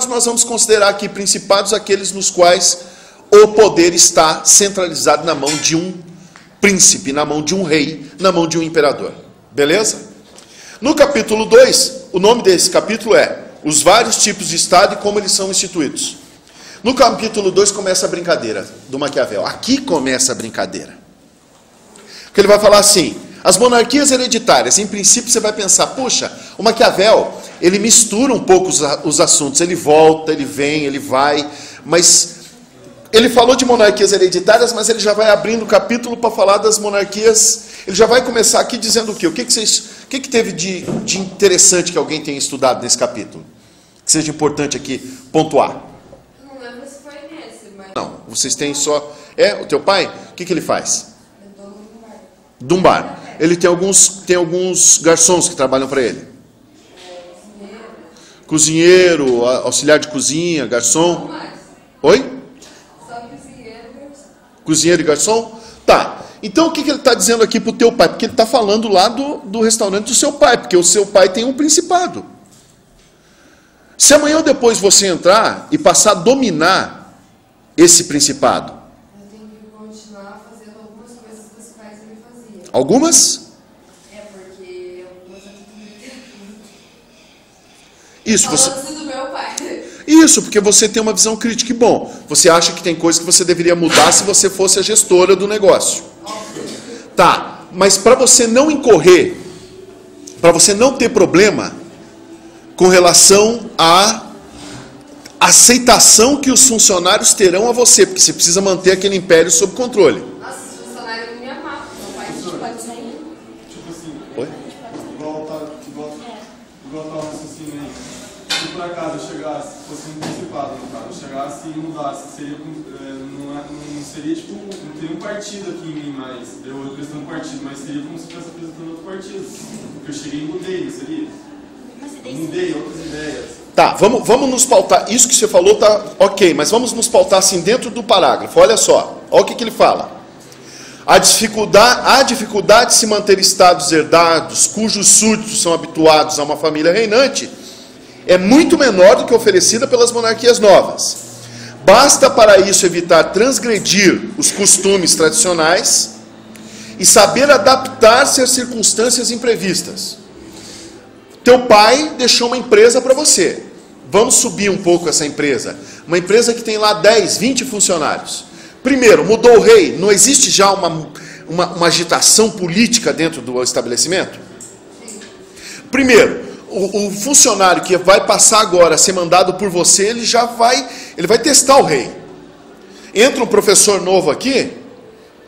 nós vamos considerar aqui principados aqueles nos quais o poder está centralizado na mão de um príncipe, na mão de um rei, na mão de um imperador. Beleza? No capítulo 2, o nome desse capítulo é Os Vários Tipos de Estado e Como Eles São Instituídos. No capítulo 2 começa a brincadeira do Maquiavel. Aqui começa a brincadeira. Porque ele vai falar assim, as monarquias hereditárias, em princípio você vai pensar, puxa, o Maquiavel, ele mistura um pouco os assuntos, ele volta, ele vem, ele vai, mas ele falou de monarquias hereditárias, mas ele já vai abrindo o capítulo para falar das monarquias, ele já vai começar aqui dizendo o quê? O que teve de interessante que alguém tenha estudado nesse capítulo? Que seja importante aqui pontuar. Não lembro se foi nesse, mas... Não, vocês têm só... o teu pai, o que ele faz? É dono de um bar. De um bar. Ele tem alguns garçons que trabalham para ele. Cozinheiro, auxiliar de cozinha, garçom. Não mais. Oi? Só cozinheiro e garçom. Cozinheiro e garçom? Tá. Então o que ele está dizendo aqui para o teu pai? Porque ele está falando lá do restaurante do seu pai, porque o seu pai tem um principado. Se amanhã ou depois você entrar e passar a dominar esse principado. Eu tenho que continuar fazendo algumas coisas das quais ele fazia. Algumas? É, porque algumas atitudes... Isso, você... Falando do meu pai. Isso, porque você tem uma visão crítica. E bom, você acha que tem coisas que você deveria mudar se você fosse a gestora do negócio. Tá, mas para você não incorrer, para você não ter problema com relação à aceitação que os funcionários terão a você, porque você precisa manter aquele império sob controle. Nossa, os funcionários não me amavam. Meu pai pode sair. Tipo assim, Oi? igual tá o raciocínio aí. Se por acaso eu chegasse, fosse um principado, no caso, eu chegasse e mudasse, seria, não seria tipo, não teria um partido aqui em mim mais, eu representando um partido, mas seria como se estivesse apresentando outro partido. Porque eu cheguei e mudei, não seria? Eu mudei outras ideias. Tá, vamos nos pautar. Isso que você falou tá ok, mas vamos nos pautar assim dentro do parágrafo. Olha só, olha o que ele fala. Há dificuldade de se manter estados herdados, cujos súditos são habituados a uma família reinante, é muito menor do que oferecida pelas monarquias novas. Basta para isso evitar transgredir os costumes tradicionais e saber adaptar-se às circunstâncias imprevistas. Teu pai deixou uma empresa para você. Vamos subir um pouco essa empresa. Uma empresa que tem lá 10, 20 funcionários. Primeiro, mudou o rei. Não existe já uma agitação política dentro do estabelecimento? Primeiro, o funcionário que vai passar agora a ser mandado por você, ele vai testar o rei. Entra um professor novo aqui,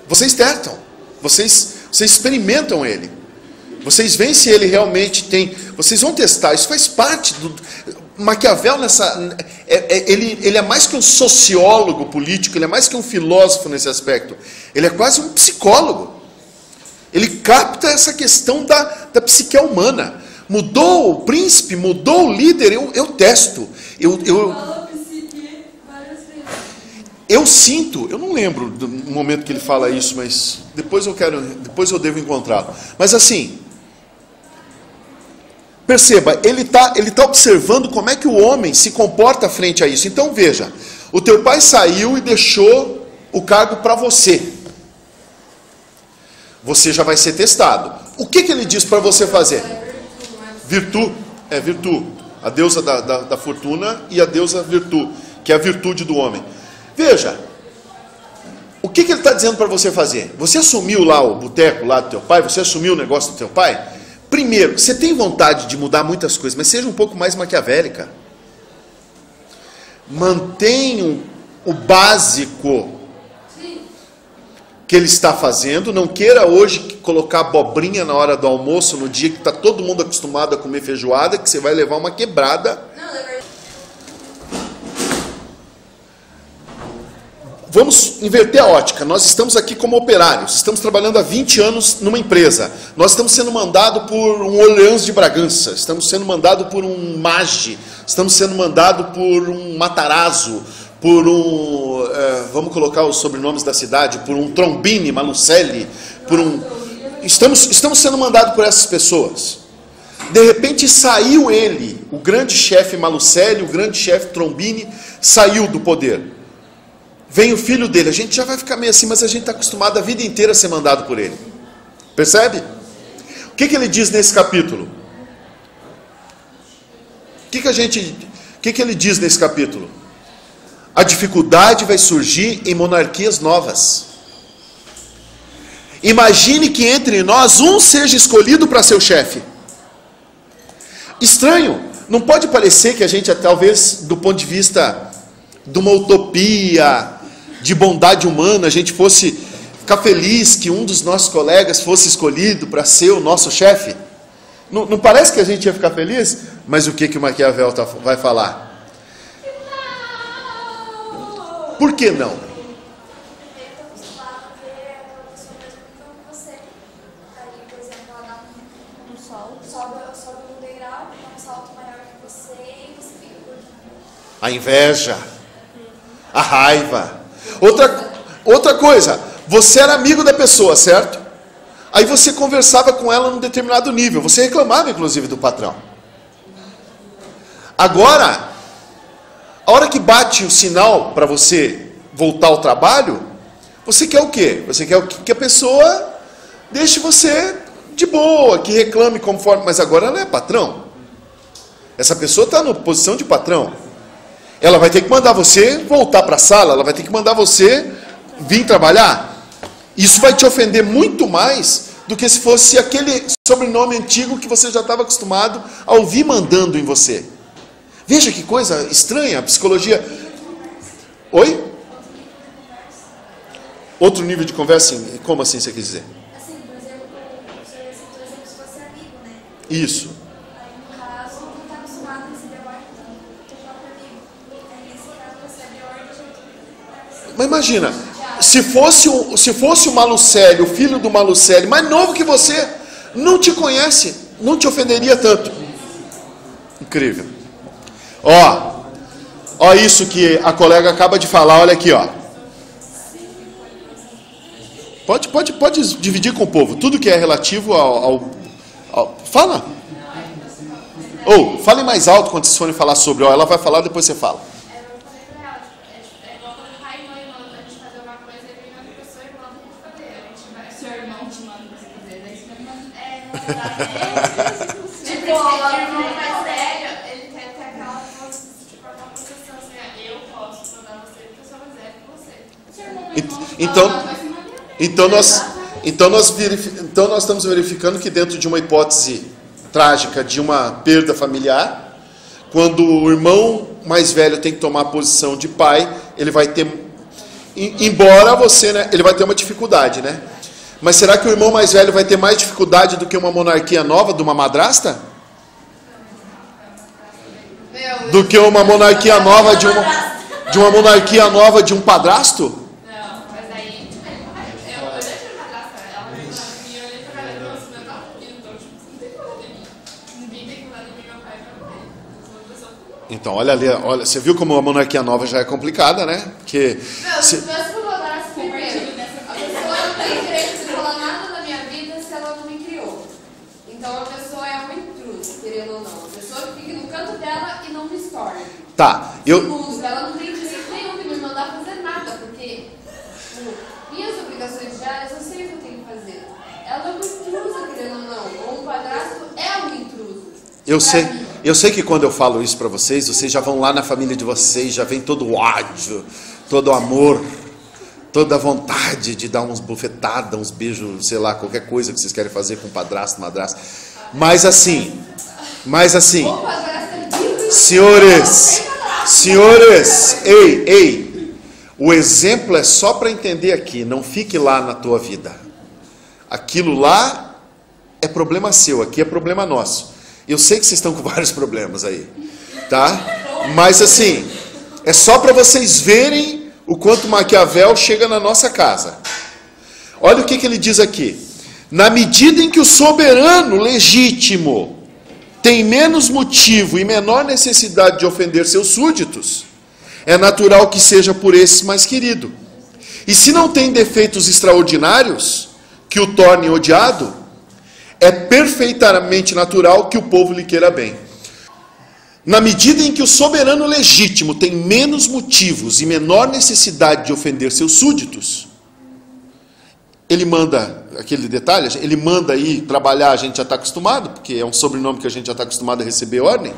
vocês testam. Vocês experimentam ele. Vocês veem se ele realmente tem... Vocês vão testar, isso faz parte do... Maquiavel, ele é mais que um sociólogo político, ele é mais que um filósofo nesse aspecto. Ele é quase um psicólogo. Ele capta essa questão da psique humana. Mudou o príncipe, mudou o líder, eu testo. Eu sinto, eu não lembro do momento que ele fala isso, mas depois eu devo encontrá-lo. Mas assim... Perceba, ele tá observando como é que o homem se comporta frente a isso. Então veja, o teu pai saiu e deixou o cargo para você. Você já vai ser testado. O que ele diz para você fazer? Virtu. É Virtu. A deusa da fortuna e a deusa Virtu, que é a virtude do homem. Veja, o que ele está dizendo para você fazer? Você assumiu lá o boteco lá do teu pai? Você assumiu o negócio do teu pai? Primeiro, você tem vontade de mudar muitas coisas, mas seja um pouco mais maquiavélica. Mantenha o básico que ele está fazendo. Não queira hoje colocar abobrinha na hora do almoço, no dia que está todo mundo acostumado a comer feijoada, que você vai levar uma quebrada. Vamos inverter a ótica. Nós estamos aqui como operários, estamos trabalhando há 20 anos numa empresa. Nós estamos sendo mandados por um Orleans de Bragança, estamos sendo mandados por um Maggi, estamos sendo mandados por um Matarazzo, por um, vamos colocar os sobrenomes da cidade, por um Trombini, Malucelli, por um... Estamos sendo mandados por essas pessoas. De repente saiu ele o grande chefe Malucelli, o grande chefe Trombini, saiu do poder. Vem o filho dele, a gente já vai ficar meio assim, mas a gente está acostumado a vida inteira a ser mandado por ele. Percebe? O que ele diz nesse capítulo? O que ele diz nesse capítulo? A dificuldade vai surgir em monarquias novas. Imagine que entre nós um seja escolhido para ser o chefe. Estranho, não pode parecer que a gente, talvez, do ponto de vista de uma utopia, de bondade humana, a gente fosse ficar feliz que um dos nossos colegas fosse escolhido para ser o nosso chefe? Não parece que a gente ia ficar feliz? Mas o que o Maquiavel vai falar? Por que não? A inveja, a raiva. Outra coisa, você era amigo da pessoa, certo? Aí você conversava com ela num determinado nível, você reclamava inclusive do patrão. Agora, a hora que bate o sinal para você voltar ao trabalho, você quer o quê? Você quer que a pessoa deixe você de boa, que reclame conforme... Mas agora ela é patrão. Essa pessoa está na posição de patrão. Ela vai ter que mandar você voltar para a sala, ela vai ter que mandar você vir trabalhar. Isso vai te ofender muito mais do que se fosse aquele sobrenome antigo que você já estava acostumado a ouvir mandando em você. Veja que coisa estranha, a psicologia. Oi? Outro nível de conversa? Como assim você quer dizer? Assim, por exemplo, o senhor citou exemplo se fosse amigo, né? Isso. Aí, no caso, não está acostumado a receber a ordem do próprio amigo. Aí, nesse caso, recebe a ordem de outro. Mas imagina, se fosse o Malucelli, o filho do Malucelli, mais novo que você, não te conhece, não te ofenderia tanto. Incrível. Ó isso que a colega acaba de falar, olha aqui, ó. Pode dividir com o povo, tudo que é relativo ao fala. Ou, fale mais alto quando vocês forem falar sobre, ela vai falar, depois você fala. É igual quando o pai e mãe mandam a gente fazer uma coisa, e vem outra pessoa e manda a gente fazer. A gente vai, seu irmão te manda pra você fazer, daí você manda. Tipo, o irmão mais velho, ele quer ter aquela possessão assim, eu posso mandar você, porque eu sou mais velho que você. Seu irmão Então nós estamos verificando que dentro de uma hipótese trágica de uma perda familiar, quando o irmão mais velho tem que tomar a posição de pai, ele vai ter, embora você, né, ele vai ter uma dificuldade, né? Mas será que o irmão mais velho vai ter mais dificuldade do que uma monarquia nova de uma madrasta? Do que uma monarquia nova de uma monarquia nova de um padrasto? Então, olha ali, olha, você viu como a monarquia nova já é complicada, né? Porque se eu mudasse primeiro, a pessoa não tem direito de falar nada da minha vida se ela não me criou. Então a pessoa é uma intrusa, querendo ou não. A pessoa fica no canto dela e não me estorna. Tá, Ela não tem direito nenhum de me mandar fazer nada, porque minhas obrigações diárias eu sei o que eu tenho que fazer. Ela é uma intrusa, querendo ou não. Ou um padrasto é um intruso. Eu sei que quando eu falo isso para vocês já vão lá na família de vocês, já vem todo o ódio, todo o amor, toda a vontade de dar uns bufetadas, uns beijos, sei lá, qualquer coisa que vocês querem fazer com padrasto, madrasta. Mas assim, senhores, ei, o exemplo é só para entender aqui, não fique lá na tua vida. Aquilo lá é problema seu, aqui é problema nosso. Eu sei que vocês estão com vários problemas aí, tá? Mas assim, é só para vocês verem o quanto Maquiavel chega na nossa casa. Olha o que ele diz aqui. Na medida em que o soberano legítimo tem menos motivo e menor necessidade de ofender seus súditos, é natural que seja por esses mais querido. E se não tem defeitos extraordinários que o tornem odiado, é perfeitamente natural que o povo lhe queira bem. Na medida em que o soberano legítimo tem menos motivos e menor necessidade de ofender seus súditos, ele manda, aquele detalhe, ele manda ir trabalhar, a gente já está acostumado, porque é um sobrenome que a gente já está acostumado a receber ordem.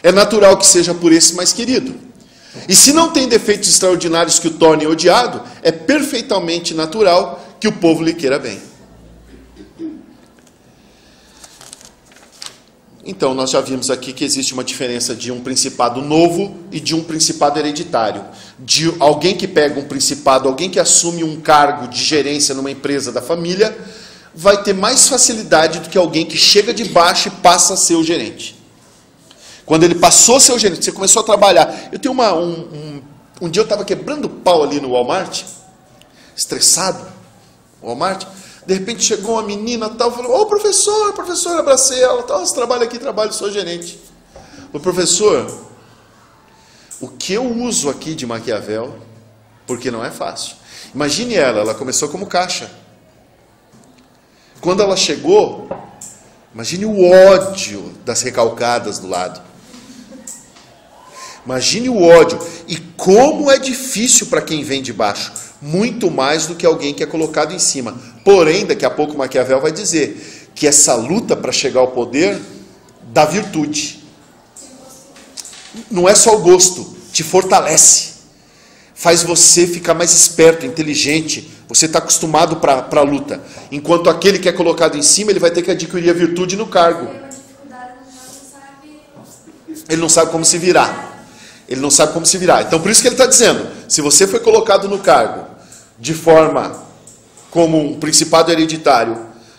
É natural que seja por esse mais querido. E se não tem defeitos extraordinários que o tornem odiado, é perfeitamente natural que o povo lhe queira bem. Então, nós já vimos aqui que existe uma diferença de um principado novo e de um principado hereditário. De alguém que pega um principado, alguém que assume um cargo de gerência numa empresa da família, vai ter mais facilidade do que alguém que chega de baixo e passa a ser o gerente. Quando ele passou a ser o gerente, você começou a trabalhar. Eu tenho um dia eu estava quebrando pau ali no Walmart, estressado, Walmart. De repente chegou uma menina tal, falou: ô professor, abracei ela, tal, você trabalha aqui, sou gerente. O professor, o que eu uso aqui de Maquiavel, porque não é fácil. Imagine ela começou como caixa. Quando ela chegou, imagine o ódio das recalcadas do lado. Imagine o ódio. E como é difícil para quem vem de baixo. Muito mais do que alguém que é colocado em cima. Porém, daqui a pouco Maquiavel vai dizer que essa luta para chegar ao poder dá virtude. Não é só o gosto, te fortalece. Faz você ficar mais esperto, inteligente. Você está acostumado para a luta. Enquanto aquele que é colocado em cima, ele vai ter que adquirir a virtude no cargo. Ele não sabe como se virar. Ele não sabe como se virar. Então, por isso que ele está dizendo, se você foi colocado no cargo de forma como um principado hereditário,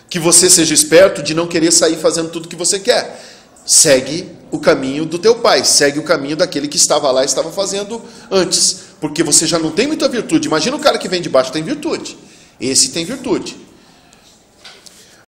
que você seja esperto de não querer sair fazendo tudo que você quer. Segue o caminho do teu pai, segue o caminho daquele que estava lá e estava fazendo antes. Porque você já não tem muita virtude. Imagina o cara que vem de baixo, tem virtude. Esse tem virtude.